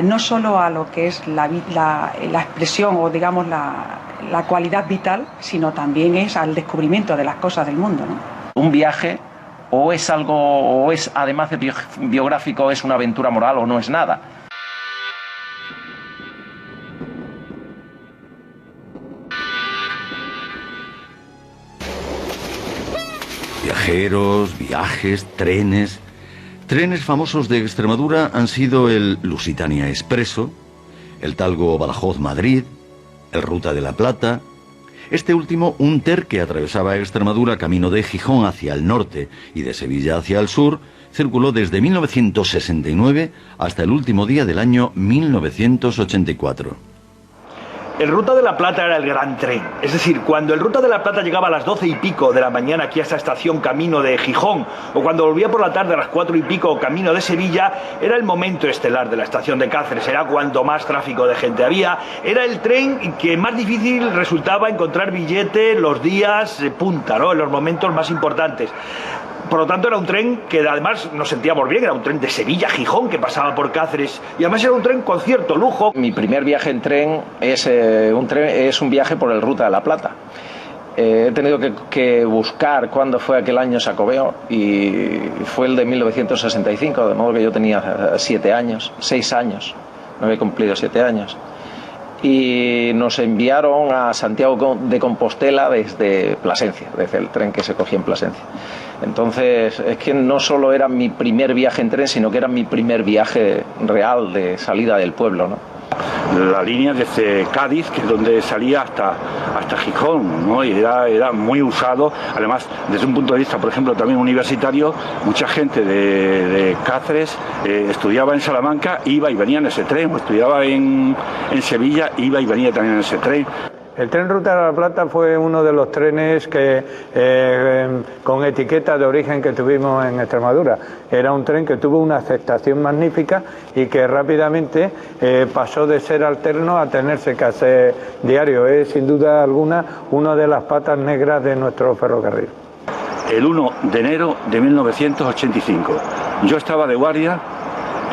no solo a lo que es la expresión o, digamos, la cualidad vital, sino también es al descubrimiento de las cosas del mundo, ¿no? Un viaje o es algo, o es, además de biográfico, es una aventura moral o no es nada. Viajeros, viajes, trenes. Trenes famosos de Extremadura han sido el Lusitania Expreso, el Talgo Badajoz-Madrid, el Ruta de la Plata. Este último, un TER que atravesaba Extremadura camino de Gijón hacia el norte y de Sevilla hacia el sur, circuló desde 1969 hasta el último día del año 1984. El Ruta de la Plata era el gran tren. Es decir, cuando el Ruta de la Plata llegaba a las 12 y pico de la mañana aquí a esta estación camino de Gijón, o cuando volvía por la tarde a las 4 y pico camino de Sevilla, era el momento estelar de la estación de Cáceres, era cuando más tráfico de gente había, era el tren que más difícil resultaba encontrar billete los días punta, ¿no? En los momentos más importantes. Por lo tanto, era un tren que además nos sentíamos bien, era un tren de Sevilla a Gijón que pasaba por Cáceres, y además era un tren con cierto lujo. Mi primer viaje en tren es un viaje por el Ruta de la Plata. He tenido que buscar cuándo fue aquel año Xacobeo y fue el de 1965, de modo que yo tenía 6 años, no había cumplido 7 años. Y nos enviaron a Santiago de Compostela desde Plasencia, desde el tren que se cogía en Plasencia. Entonces, es que no solo era mi primer viaje en tren, sino que era mi primer viaje real de salida del pueblo, ¿no? La línea desde Cádiz, que es donde salía hasta Gijón, ¿no? Y era muy usado, además desde un punto de vista, por ejemplo, también universitario. Mucha gente de Cáceres estudiaba en Salamanca, iba y venía en ese tren, o estudiaba en Sevilla, iba y venía también en ese tren. El tren Ruta de la Plata fue uno de los trenes que con etiqueta de origen que tuvimos en Extremadura. Era un tren que tuvo una aceptación magnífica y que rápidamente pasó de ser alterno a tenerse que hacer diario. Es sin duda alguna una de las patas negras de nuestro ferrocarril. El 1 de enero de 1985, yo estaba de guardia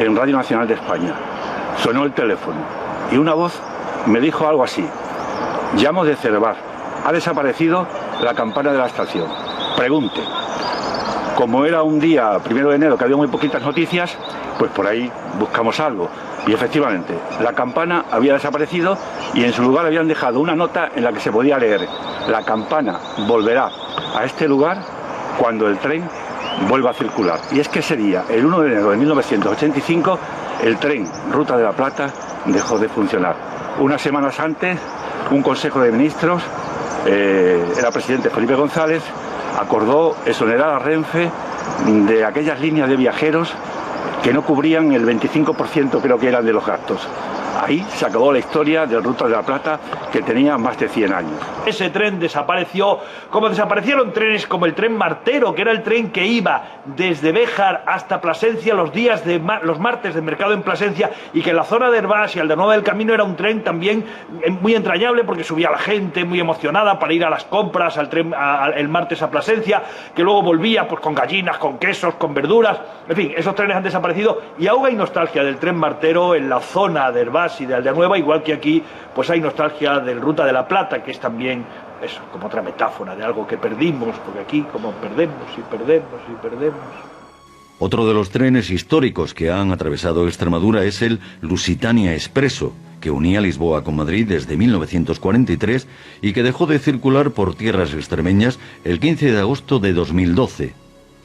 en Radio Nacional de España. Sonó el teléfono y una voz me dijo algo así: llamo de Cervar, ha desaparecido la campana de la estación, pregunte. Como era un día 1 de enero que había muy poquitas noticias, pues por ahí buscamos algo. Y efectivamente, la campana había desaparecido y en su lugar habían dejado una nota en la que se podía leer: la campana volverá a este lugar cuando el tren vuelva a circular. Y es que ese día, el 1 de enero de 1985, el tren Ruta de la Plata dejó de funcionar. Unas semanas antes, un Consejo de Ministros, era presidente Felipe González, acordó exonerar a Renfe de aquellas líneas de viajeros que no cubrían el 25%, creo que eran, de los gastos. Ahí se acabó la historia del Ruta de la Plata, que tenía más de 100 años. Ese tren desapareció, como desaparecieron trenes como el tren Martero, que era el tren que iba desde Béjar hasta Plasencia los martes de mercado en Plasencia, y que en la zona de Herbás y Aldenueva del Camino era un tren también muy entrañable, porque subía la gente muy emocionada para ir a las compras el martes a Plasencia, que luego volvía pues con gallinas, con quesos, con verduras. En fin, esos trenes han desaparecido y aún hay nostalgia del tren Martero en la zona de Herbás y de Aldenueva, igual que aquí pues hay nostalgia del Ruta de la Plata, que es también eso, como otra metáfora de algo que perdimos, porque aquí como perdemos y perdemos y perdemos. Otro de los trenes históricos que han atravesado Extremadura es el Lusitania Expreso, que unía Lisboa con Madrid desde 1943 y que dejó de circular por tierras extremeñas el 15 de agosto de 2012.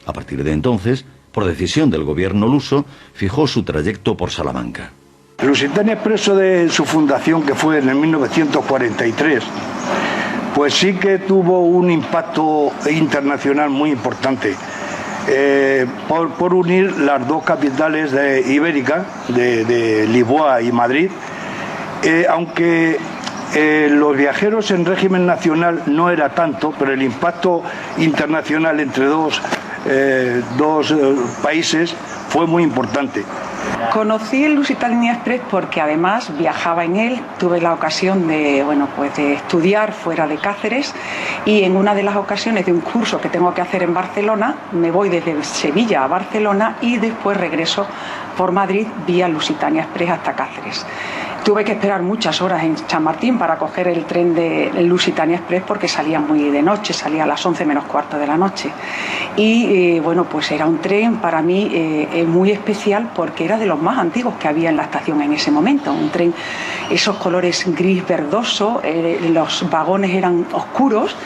A partir de entonces, por decisión del gobierno luso, fijó su trayecto por Salamanca. El Lusitania Expreso, de su fundación, que fue en el 1943, pues sí que tuvo un impacto internacional muy importante por unir las dos capitales ibéricas, de Lisboa y Madrid, aunque los viajeros en régimen nacional no era tanto, pero el impacto internacional entre dos países fue muy importante. Conocí el Lusitania Express porque además viajaba en él, tuve la ocasión de estudiar fuera de Cáceres, y en una de las ocasiones de un curso que tengo que hacer en Barcelona, me voy desde Sevilla a Barcelona y después regreso por Madrid vía Lusitania Express hasta Cáceres. Tuve que esperar muchas horas en Chamartín para coger el tren del Lusitania Express porque salía muy de noche, salía a las 11 menos cuarto de la noche. Y pues era un tren para mí muy especial porque era de los más antiguos que había en la estación en ese momento. Un tren, esos colores gris verdoso, los vagones eran oscuros.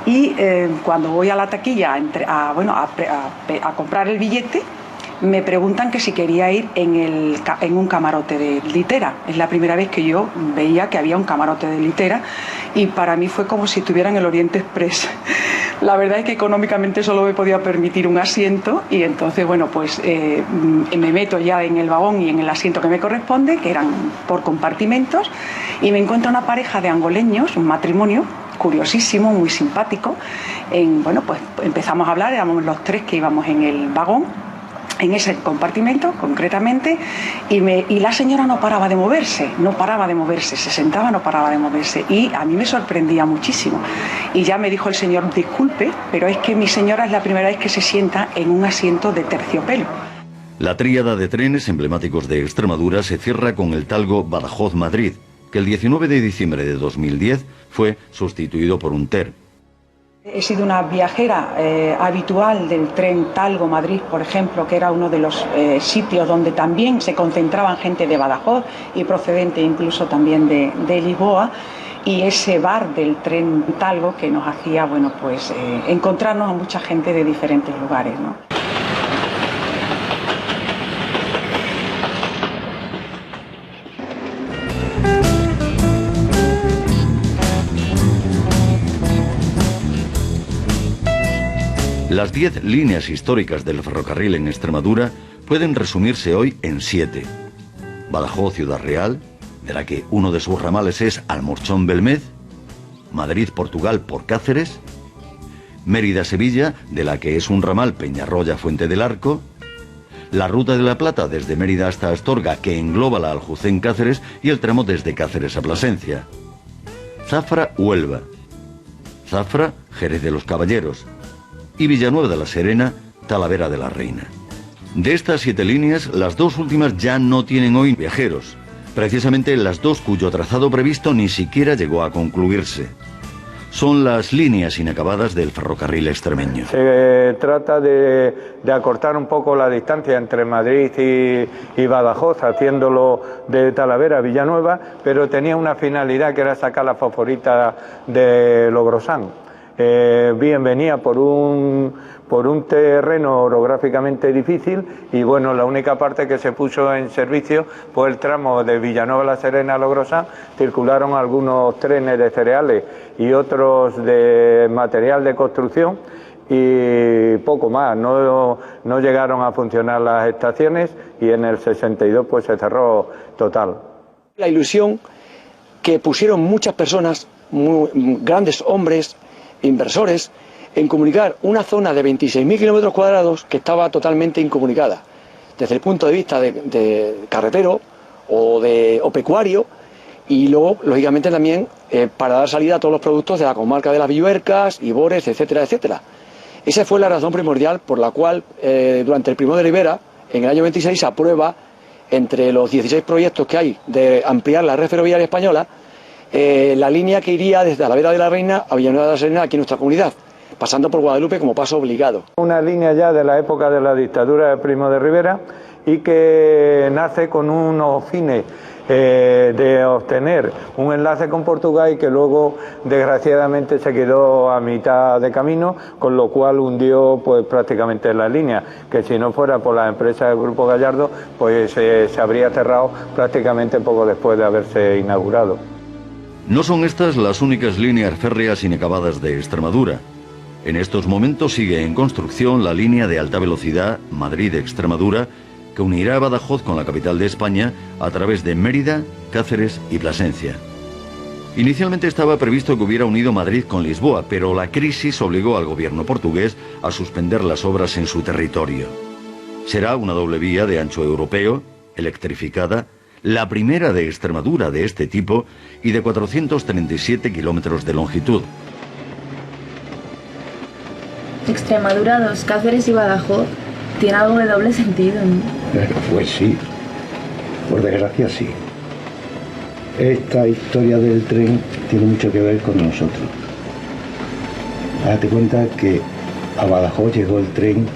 Y cuando voy a la taquilla a comprar el billete, me preguntan que si quería ir en un camarote de litera. Es la primera vez que yo veía que había un camarote de litera y para mí fue como si estuviera en el Oriente Express. La verdad es que económicamente solo me podía permitir un asiento y entonces, me meto ya en el vagón y en el asiento que me corresponde, que eran por compartimentos, y me encuentro una pareja de angoleños, un matrimonio curiosísimo, muy simpático. Empezamos a hablar, éramos los tres que íbamos en el vagón, en ese compartimento concretamente, y la señora no paraba de moverse, se sentaba, no paraba de moverse, y a mí me sorprendía muchísimo. Y ya me dijo el señor: disculpe, pero es que mi señora es la primera vez que se sienta en un asiento de terciopelo. La tríada de trenes emblemáticos de Extremadura se cierra con el Talgo Badajoz-Madrid, que el 19 de diciembre de 2010 fue sustituido por un TER. He sido una viajera habitual del tren Talgo-Madrid, por ejemplo, que era uno de los sitios donde también se concentraban gente de Badajoz y procedente incluso también de Lisboa, y ese bar del tren Talgo que nos hacía, bueno, pues encontrarnos a mucha gente de diferentes lugares, ¿no? Las 10 líneas históricas del ferrocarril en Extremadura pueden resumirse hoy en 7. Badajoz-Ciudad Real, de la que uno de sus ramales es Almorchón-Belmez; Madrid-Portugal por Cáceres; Mérida-Sevilla, de la que es un ramal Peñarroya-Fuente del Arco; la Ruta de la Plata desde Mérida hasta Astorga, que engloba la Aljucén-Cáceres y el tramo desde Cáceres a Plasencia; Zafra-Huelva; Zafra, Jerez de los Caballeros; y Villanueva de la Serena, Talavera de la Reina. De estas 7 líneas, las 2 últimas ya no tienen hoy viajeros, precisamente las 2 cuyo trazado previsto ni siquiera llegó a concluirse. Son las líneas inacabadas del ferrocarril extremeño. Se trata de acortar un poco la distancia entre Madrid y Badajoz, haciéndolo de Talavera a Villanueva, pero tenía una finalidad que era sacar la fosforita de Logrosán. Bien, venía por un terreno orográficamente difícil y bueno, la única parte que se puso en servicio fue el tramo de Villanueva la Serena a Logrosán. Circularon algunos trenes de cereales y otros de material de construcción y poco más, no llegaron a funcionar las estaciones y en el 62 pues se cerró total. La ilusión que pusieron muchas personas, grandes hombres, inversores, en comunicar una zona de 26.000 kilómetros cuadrados que estaba totalmente incomunicada, desde el punto de vista de carretero o pecuario, y luego, lógicamente, también para dar salida a todos los productos de la comarca de las Villuercas, Ibores, etcétera, etcétera. Esa fue la razón primordial por la cual, durante el Primo de Rivera, en el año 26, se aprueba, entre los 16 proyectos que hay de ampliar la red ferroviaria española, la línea que iría desde Talavera de la Reina a Villanueva de la Serena, aquí en nuestra comunidad, pasando por Guadalupe como paso obligado. Una línea ya de la época de la dictadura de Primo de Rivera y que nace con unos fines de obtener un enlace con Portugal y que luego desgraciadamente se quedó a mitad de camino, con lo cual hundió pues prácticamente la línea, que si no fuera por las empresas del Grupo Gallardo pues se habría cerrado prácticamente poco después de haberse inaugurado. No son estas las únicas líneas férreas inacabadas de Extremadura. En estos momentos sigue en construcción la línea de alta velocidad Madrid-Extremadura, que unirá a Badajoz con la capital de España a través de Mérida, Cáceres y Plasencia. Inicialmente estaba previsto que hubiera unido Madrid con Lisboa, pero la crisis obligó al gobierno portugués a suspender las obras en su territorio. Será una doble vía de ancho europeo, electrificada, la primera de Extremadura de este tipo y de 437 kilómetros de longitud. Extremadura 2, Cáceres y Badajoz, tiene algo de doble sentido, ¿no? Pues sí, por desgracia sí. Esta historia del tren tiene mucho que ver con nosotros. Date cuenta que a Badajoz llegó el tren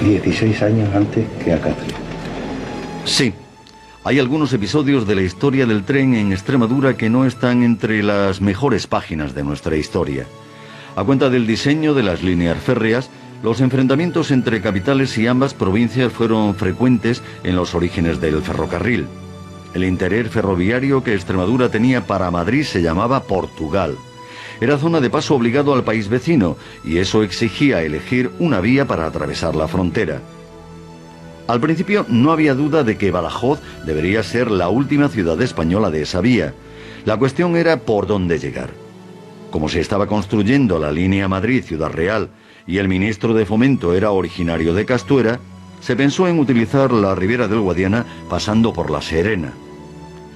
16 años antes que a Cáceres. Sí. Hay algunos episodios de la historia del tren en Extremadura que no están entre las mejores páginas de nuestra historia. A cuenta del diseño de las líneas férreas, los enfrentamientos entre capitales y ambas provincias fueron frecuentes en los orígenes del ferrocarril. El interés ferroviario que Extremadura tenía para Madrid se llamaba Portugal. Era zona de paso obligado al país vecino y eso exigía elegir una vía para atravesar la frontera. Al principio no había duda de que Badajoz debería ser la última ciudad española de esa vía. La cuestión era por dónde llegar. Como se estaba construyendo la línea Madrid-Ciudad Real y el ministro de Fomento era originario de Castuera, se pensó en utilizar la ribera del Guadiana pasando por La Serena.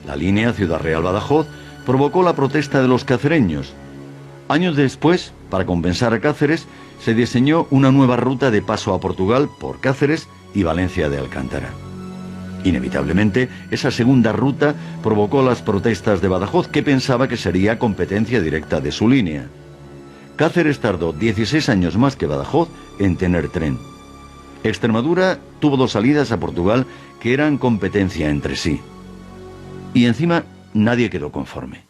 La línea Ciudad Real-Badajoz provocó la protesta de los cacereños. Años después, para compensar a Cáceres, se diseñó una nueva ruta de paso a Portugal por Cáceres y Valencia de Alcántara. Inevitablemente, esa segunda ruta provocó las protestas de Badajoz, que pensaba que sería competencia directa de su línea. Cáceres tardó 16 años más que Badajoz en tener tren. Extremadura tuvo 2 salidas a Portugal que eran competencia entre sí. Y encima nadie quedó conforme.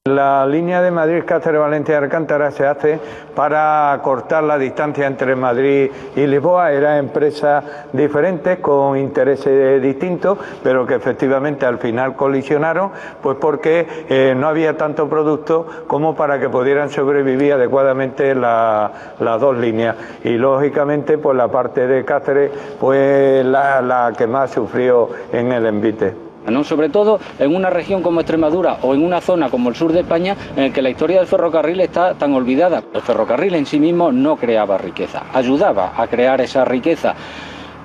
La línea de Madrid, Cáceres, Valencia y Alcántara se hace para cortar la distancia entre Madrid y Lisboa. Eran empresas diferentes con intereses distintos, pero que efectivamente al final colisionaron, pues porque no había tanto producto como para que pudieran sobrevivir adecuadamente las 2 líneas. Y lógicamente, pues la parte de Cáceres fue la que más sufrió en el envite. ¿No? Sobre todo en una región como Extremadura o en una zona como el sur de España en el que la historia del ferrocarril está tan olvidada. El ferrocarril en sí mismo no creaba riqueza, ayudaba a crear esa riqueza.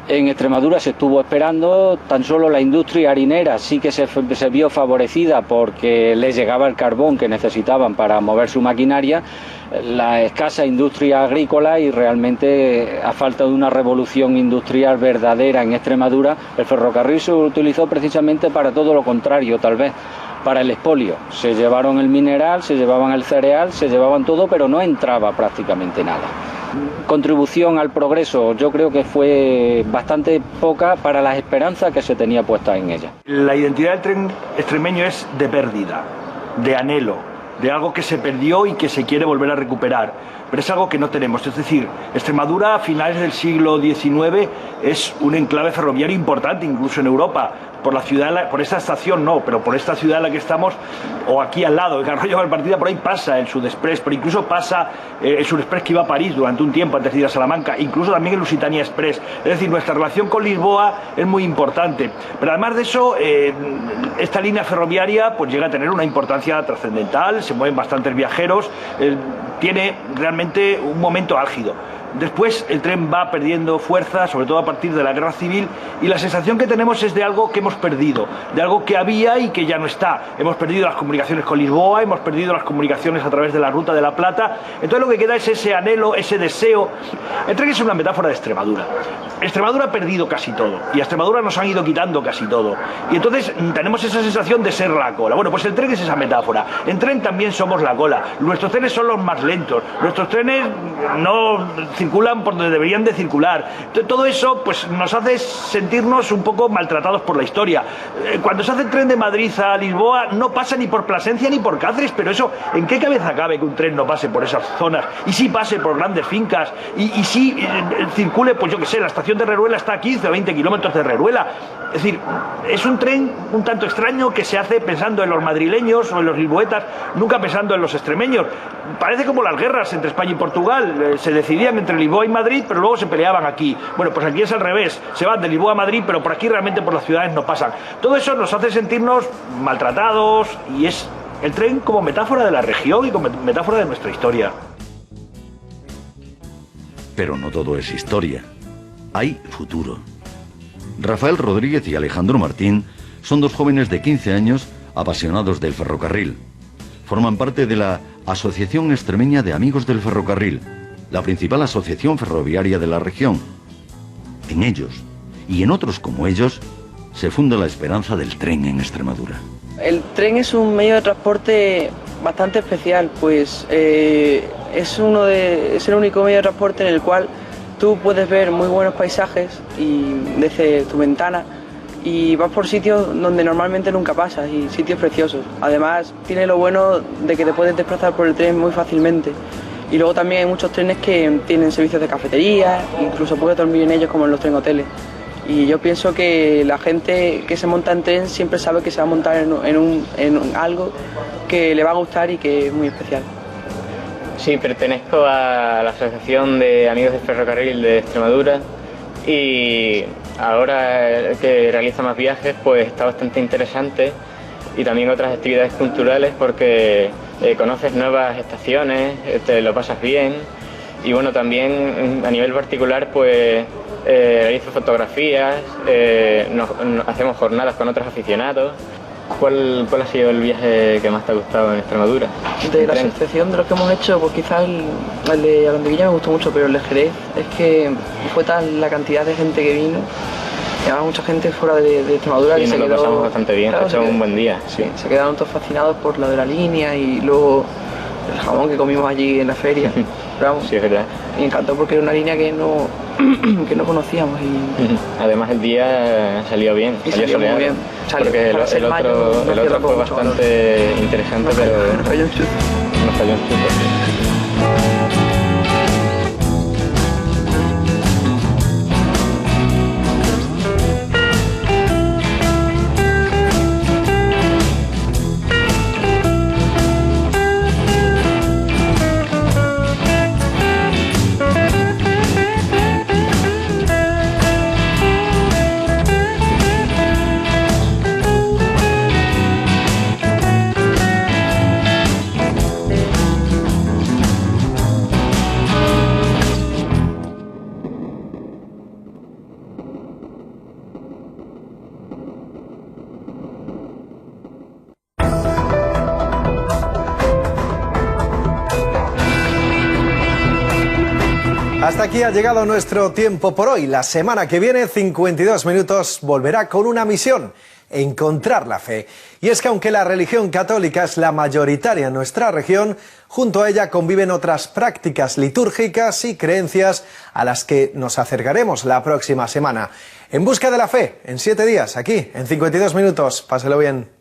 En Extremadura se estuvo esperando, tan solo la industria harinera sí que se vio favorecida porque les llegaba el carbón que necesitaban para mover su maquinaria, la escasa industria agrícola, y realmente a falta de una revolución industrial verdadera en Extremadura, el ferrocarril se utilizó precisamente para todo lo contrario, tal vez para el expolio. Se llevaron el mineral, se llevaban el cereal, se llevaban todo, pero no entraba prácticamente nada. Contribución al progreso, yo creo que fue bastante poca para las esperanzas que se tenía puestas en ella. La identidad del tren extremeño es de pérdida, de anhelo, de algo que se perdió y que se quiere volver a recuperar, pero es algo que no tenemos. Es decir, Extremadura a finales del siglo XIX es un enclave ferroviario importante, incluso en Europa. Por la ciudad, por esta estación no, pero por esta ciudad en la que estamos, o aquí al lado, en Arroyo Malpartida, por ahí pasa el Sudexpress, pero incluso pasa el Sudexpress que iba a París durante un tiempo antes de ir a Salamanca, incluso también el Lusitania Express. Es decir, nuestra relación con Lisboa es muy importante. Pero además de eso, esta línea ferroviaria pues llega a tener una importancia trascendental, se mueven bastantes viajeros, tiene realmente un momento álgido. Después el tren va perdiendo fuerza, sobre todo a partir de la Guerra Civil, y la sensación que tenemos es de algo que hemos perdido, de algo que había y que ya no está. Hemos perdido las comunicaciones con Lisboa, hemos perdido las comunicaciones a través de la Ruta de la Plata, entonces lo que queda es ese anhelo, ese deseo. El tren es una metáfora de Extremadura. Extremadura ha perdido casi todo, y a Extremadura nos han ido quitando casi todo. Y entonces tenemos esa sensación de ser la cola. Bueno, pues el tren es esa metáfora. En tren también somos la cola. Nuestros trenes son los más lentos. Nuestros trenes no circulan por donde deberían de circular. Todo eso pues nos hace sentirnos un poco maltratados por la historia. Cuando se hace el tren de Madrid a Lisboa no pasa ni por Plasencia ni por Cáceres, pero eso, ¿en qué cabeza cabe que un tren no pase por esas zonas? Y sí pase por grandes fincas, y sí circule, pues yo que sé, la estación de Reruela está a 15 o 20 kilómetros de Reruela. Es decir, es un tren un tanto extraño que se hace pensando en los madrileños o en los lisboetas, nunca pensando en los extremeños. Parece como las guerras entre España y Portugal, se decidían entre Lisboa y Madrid, pero luego se peleaban aquí. Bueno, pues aquí es al revés, se van de Lisboa a Madrid, pero por aquí realmente por las ciudades no pasan. Todo eso nos hace sentirnos maltratados, y es el tren como metáfora de la región y como metáfora de nuestra historia. Pero no todo es historia, hay futuro. Rafael Rodríguez y Alejandro Martín son 2 jóvenes de 15 años apasionados del ferrocarril. Forman parte de la Asociación Extremeña de Amigos del Ferrocarril, la principal asociación ferroviaria de la región. En ellos, y en otros como ellos, se funda la esperanza del tren en Extremadura. El tren es un medio de transporte bastante especial, pues es el único medio de transporte en el cual tú puedes ver muy buenos paisajes desde tu ventana, y vas por sitios donde normalmente nunca pasas, y sitios preciosos. Además tiene lo bueno de que te puedes desplazar por el tren muy fácilmente. Y luego también hay muchos trenes que tienen servicios de cafetería, incluso puedes dormir en ellos como en los tren hoteles. Y yo pienso que la gente que se monta en tren siempre sabe que se va a montar en algo que le va a gustar y que es muy especial. Sí, pertenezco a la Asociación de Amigos del Ferrocarril de Extremadura, y ahora que realiza más viajes pues está bastante interesante, y también otras actividades culturales porque conoces nuevas estaciones, te lo pasas bien, y bueno, también a nivel particular pues realizo fotografías, hacemos jornadas con otros aficionados. ¿Cuál ha sido el viaje que más te ha gustado en Extremadura? De la asociación, de los que hemos hecho, pues quizás el de Alandeguilla me gustó mucho, pero el de Jerez es que fue tal la cantidad de gente que vino, y además mucha gente fuera de Extremadura, sí, que se nos quedó... lo pasamos bastante bien, claro, ha hecho un buen día. Sí, se quedaron todos fascinados por lo de la línea, y luego el jamón que comimos allí en la feria. Pero vamos, Sí, es verdad. me encantó porque era una línea que no, que no conocíamos. Y Además el día salió bien, Y salió salió muy soleado, bien. Salió, porque para ser mayo, no el hacía otro fue tampoco mucho bastante interesante, pero nos falló un chute. nos falló un chute. Hasta aquí ha llegado nuestro tiempo por hoy. La semana que viene, 52 minutos, volverá con una misión: encontrar la fe. Y es que aunque la religión católica es la mayoritaria en nuestra región, junto a ella conviven otras prácticas litúrgicas y creencias a las que nos acercaremos la próxima semana. En busca de la fe, en 7 días, aquí, en 52 minutos. Páselo bien.